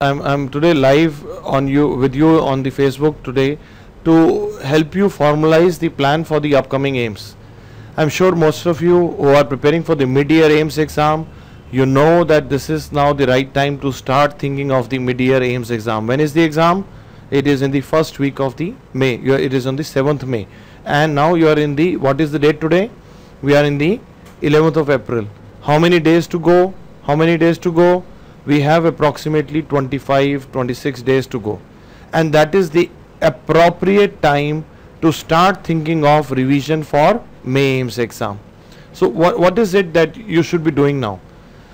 I'm today live on you with you on the Facebook today to help you formalize the plan for the upcoming AIMS. I'm sure most of you who are preparing for the mid-year AIMS exam, you know that this is now the right time to start thinking of the mid-year AIMS exam. When is the exam? It is in the first week of the May. It is on the 7th May. And now you are in the, what is the date today? We are in the 11th of April. How many days to go? How many days to go? We have approximately 26 days to go, and that is the appropriate time to start thinking of revision for May AIMS exam. So what is it that you should be doing now?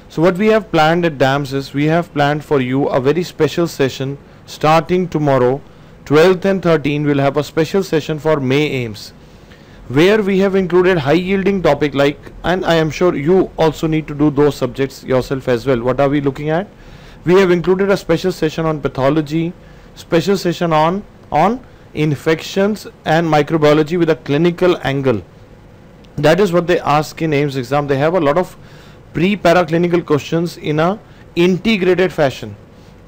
So what we have planned at DAMS is we have planned for you a very special session starting tomorrow, 12th and 13th. We'll have a special session for May AIMS, where we have included high yielding topic like, and I am sure you also need to do those subjects yourself as well. What are we looking at? We have included a special session on pathology, special session on infections and microbiology with a clinical angle. That is what they ask in AIMS exam. They have a lot of pre-paraclinical questions in a integrated fashion,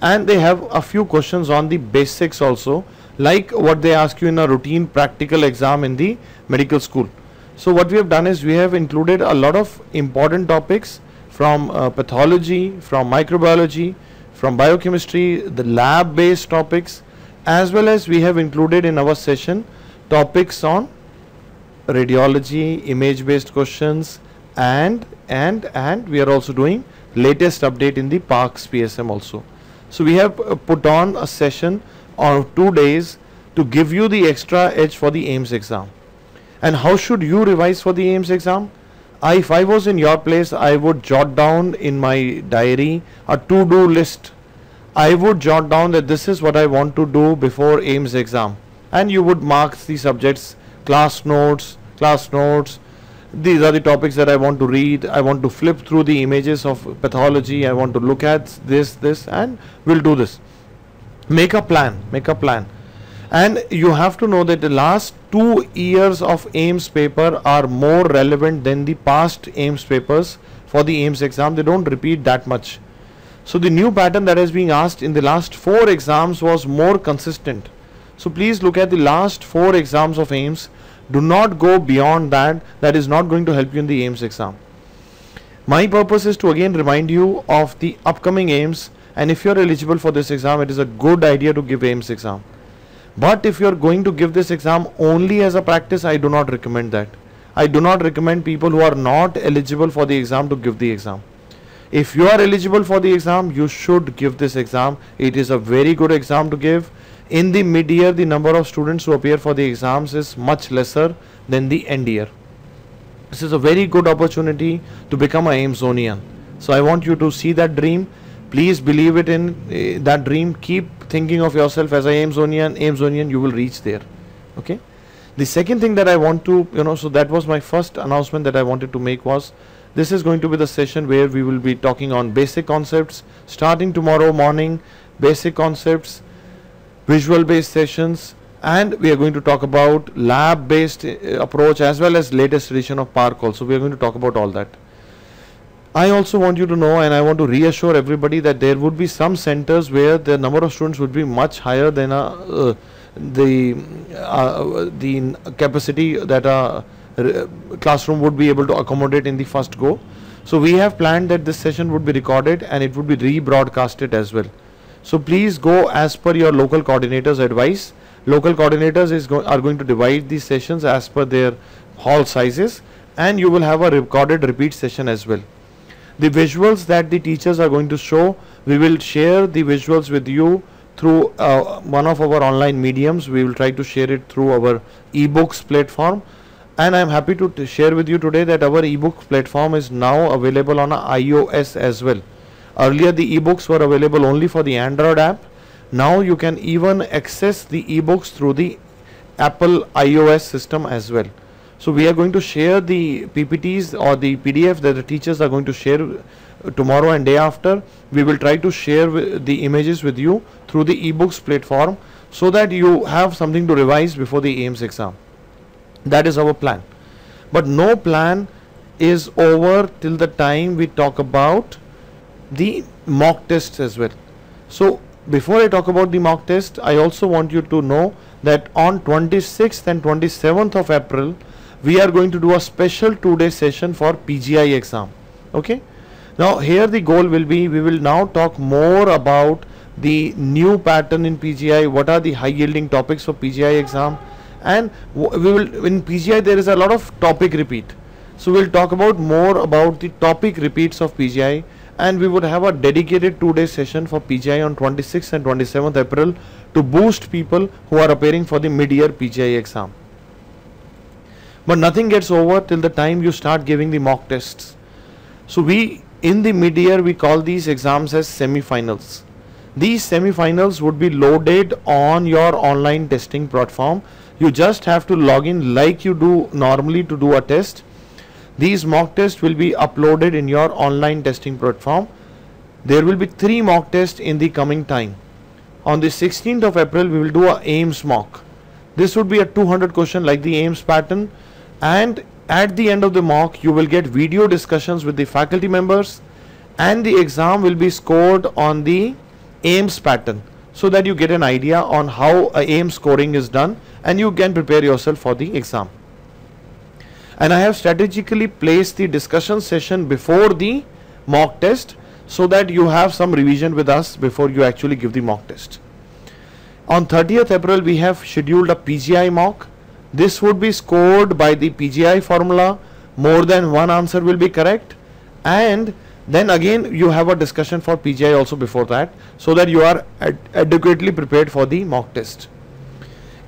and they have a few questions on the basics also, like what they ask you in a routine practical exam in the medical school. So what we have done is we have included a lot of important topics from pathology, from microbiology, from biochemistry, the lab based topics, as well as we have included in our session topics on radiology, image based questions, and we are also doing latest update in the Parks PSM also. So we have put on a session on 2 days to give you the extra edge for the AIMS exam. And how should you revise for the AIMS exam? If I was in your place, I would jot down in my diary a to-do list. I would jot down that this is what I want to do before AIMS exam, and you would mark the subjects, class notes. These are the topics that I want to read. I want to flip through the images of pathology. I want to look at this, and we'll do this. Make a plan. And you have to know that the last 2 years of AIMS paper are more relevant than the past AIMS papers for the AIMS exam. They don't repeat that much. So the new pattern that is being asked in the last 4 exams was more consistent. So please look at the last 4 exams of AIMS. Do not go beyond that. That is not going to help you in the AIMS exam. My purpose is to again remind you of the upcoming AIMS, and if you are eligible for this exam, it is a good idea to give AIMS exam. But if you are going to give this exam only as a practice, I do not recommend that. I do not recommend people who are not eligible for the exam to give the exam. If you are eligible for the exam, you should give this exam. It is a very good exam to give. In the mid-year, the number of students who appear for the exams is much lesser than the end year. This is a very good opportunity to become an AIMSonian. So I want you to see that dream. Please believe it in that dream. Keep thinking of yourself as an AIMSonian, you will reach there. Okay. The second thing that I want to, so that was my first announcement that I wanted to make was, this is going to be the session where we will be talking on basic concepts, starting tomorrow morning, basic concepts, visual based sessions, and we are going to talk about lab based approach as well as latest edition of PARC also. We are going to talk about all that. I also want you to know, and I want to reassure everybody, that there would be some centers where the number of students would be much higher than the capacity that a classroom would be able to accommodate in the first go. So we have planned that this session would be recorded and it would be rebroadcasted as well. So please go as per your local coordinator's advice. Local coordinators are going to divide these sessions as per their hall sizes, and you will have a recorded repeat session as well. The visuals that the teachers are going to show, we will share the visuals with you through one of our online mediums. We will try to share it through our ebooks platform, and I am happy to share with you today that our ebooks platform is now available on iOS as well. Earlier the ebooks were available only for the Android app. Now you can even access the ebooks through the Apple iOS system as well. So we are going to share the PPTs or the PDF that the teachers are going to share tomorrow and day after. We will try to share the images with you through the ebooks platform so that you have something to revise before the AIMS exam. That is our plan. But no plan is over till the time we talk about the mock tests as well. So before I talk about the mock test, I also want you to know that on 26th and 27th of April, we are going to do a special 2-day session for PGI exam. Okay. Now here the goal will be, we will now talk more about the new pattern in PGI, what are the high yielding topics for PGI exam, and we will, in PGI there is a lot of topic repeat. So we'll talk about more about the topic repeats of PGI, and we would have a dedicated 2-day session for PGI on 26th and 27th April to boost people who are appearing for the mid-year PGI exam. But nothing gets over till the time you start giving the mock tests. So in the mid-year we call these exams as semi-finals. These semi-finals would be loaded on your online testing platform. You just have to log in like you do normally to do a test. These mock tests will be uploaded in your online testing platform. There will be 3 mock tests in the coming time. On the 16th of April, we will do a AIIMS mock. This would be a 200 question like the AIIMS pattern, and at the end of the mock, you will get video discussions with the faculty members, and the exam will be scored on the AIIMS pattern, so that you get an idea on how AIIMS scoring is done and you can prepare yourself for the exam. And I have strategically placed the discussion session before the mock test so that you have some revision with us before you actually give the mock test. On 30th April, we have scheduled a PGI mock. This would be scored by the PGI formula. More than one answer will be correct, and then again you have a discussion for PGI also before that, so that you are adequately prepared for the mock test.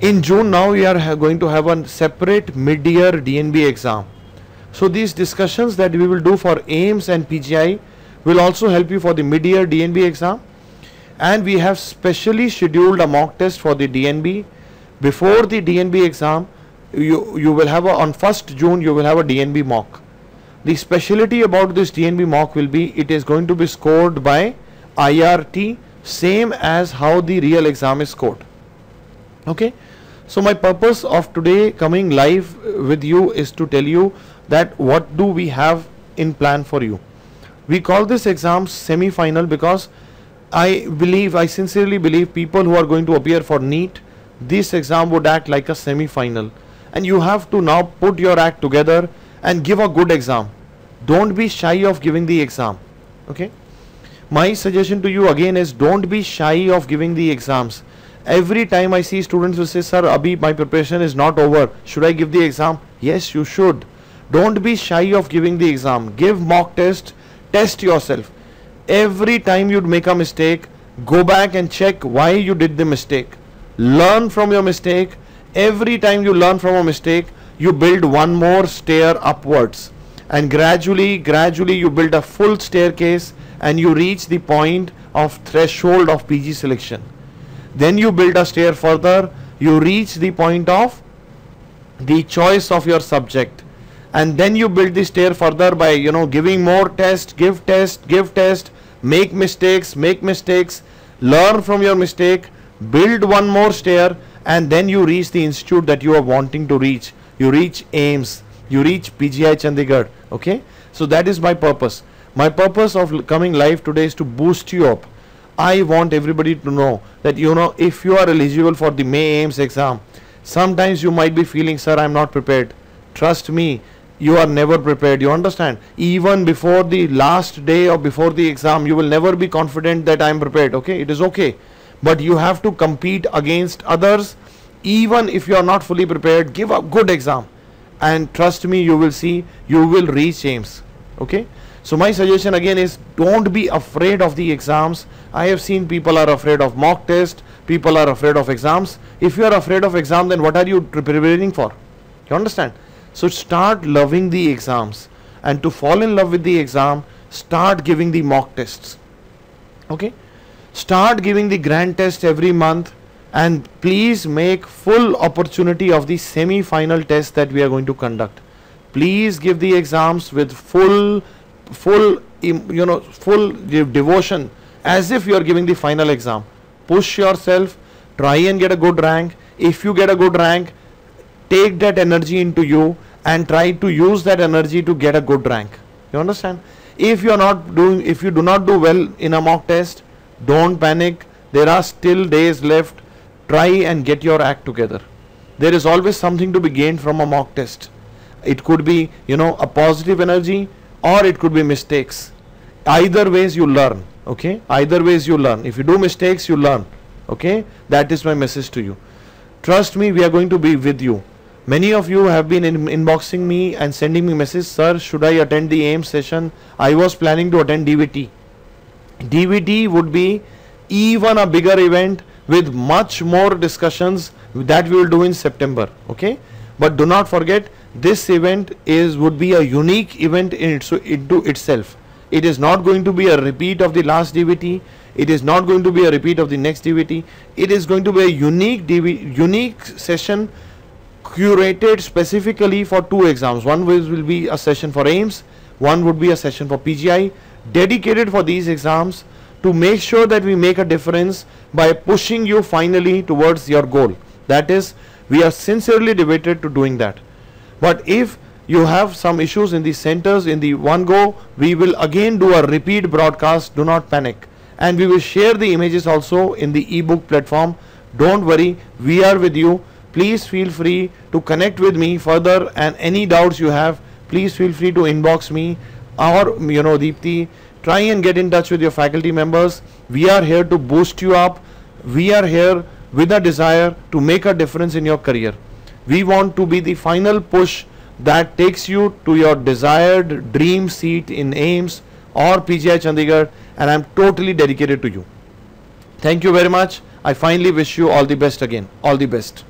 In June now we are going to have a separate mid-year DNB exam. So these discussions that we will do for AIIMS and PGI will also help you for the mid-year DNB exam. And we have specially scheduled a mock test for the DNB. Before the DNB exam, you will have on 1st June you will have a DNB mock. The specialty about this DNB mock will be, it is going to be scored by IRT, same as how the real exam is scored. Okay. So my purpose of today coming live with you is to tell you that what do we have in plan for you. We call this exam semi-final because I sincerely believe people who are going to appear for NEET, this exam would act like a semi-final, and you have to now put your act together and give a good exam. Don't be shy of giving the exam. Okay. My suggestion to you again is, don't be shy of giving the exams. Every time I see students who say, sir, abhi my preparation is not over, should I give the exam? Yes, you should. Don't be shy of giving the exam. Give mock test, test yourself. Every time you make a mistake, go back and check why you did the mistake. Learn from your mistake. Every time you learn from a mistake, you build one more stair upwards, and gradually you build a full staircase and you reach the point of threshold of PG selection. Then you build a stair further, you reach the point of the choice of your subject, and then you build the stair further by giving more test, give test, make mistakes, learn from your mistake, build one more stair, and then you reach the institute that you are wanting to reach. You reach AIMS, you reach PGI Chandigarh. Okay, so that is my purpose. My purpose of coming live today is to boost you up. I want everybody to know that if you are eligible for the May AIMS exam, sometimes you might be feeling, sir, I am not prepared. Trust me, you are never prepared. You understand? Even before the last day or before the exam, you will never be confident that I am prepared. Okay, it is okay, but you have to compete against others. Even if you are not fully prepared, give a good exam, and trust me, you will see you will reach AIMS. Okay. So my suggestion again is, don't be afraid of the exams. I have seen people are afraid of mock test, people are afraid of exams. If you are afraid of exam, then what are you preparing for? You understand? So start loving the exams, and to fall in love with the exam, start giving the mock tests. Okay? Start giving the grand test every month, and please make full opportunity of the semi-final test that we are going to conduct. Please give the exams with full devotion, as if you are giving the final exam. Push yourself, try and get a good rank. If you get a good rank, take that energy into you and try to use that energy to get a good rank. You understand? If you do not do well in a mock test, don't panic. There are still days left. Try and get your act together. There is always something to be gained from a mock test. It could be, a positive energy, or it could be mistakes. Either ways you learn. Okay, either ways you learn. If you do mistakes, you learn. Okay, that is my message to you. Trust me, we are going to be with you. Many of you have been inboxing me and sending me messages, sir, should I attend the AIIMS session? I was planning to attend DVT. DVT would be even a bigger event with much more discussions that we will do in September. Okay, but do not forget, this event would be a unique event into itself. It is not going to be a repeat of the last DVT. It is not going to be a repeat of the next DVT. It is going to be a unique session curated specifically for 2 exams. One will be a session for AIIMS, one would be a session for PGI, dedicated for these exams, to make sure that we make a difference by pushing you finally towards your goal. That is, we are sincerely devoted to doing that. But if you have some issues in the centers in the one go, we will again do a repeat broadcast. Do not panic, and we will share the images also in the ebook platform. Don't worry, we are with you. Please feel free to connect with me further, and any doubts you have, please feel free to inbox me or Deepti. Try and get in touch with your faculty members. We are here to boost you up. We are here with a desire to make a difference in your career. We want to be the final push that takes you to your desired dream seat in AIIMS or PGI Chandigarh, and I am totally dedicated to you. Thank you very much. I finally wish you all the best again. All the best.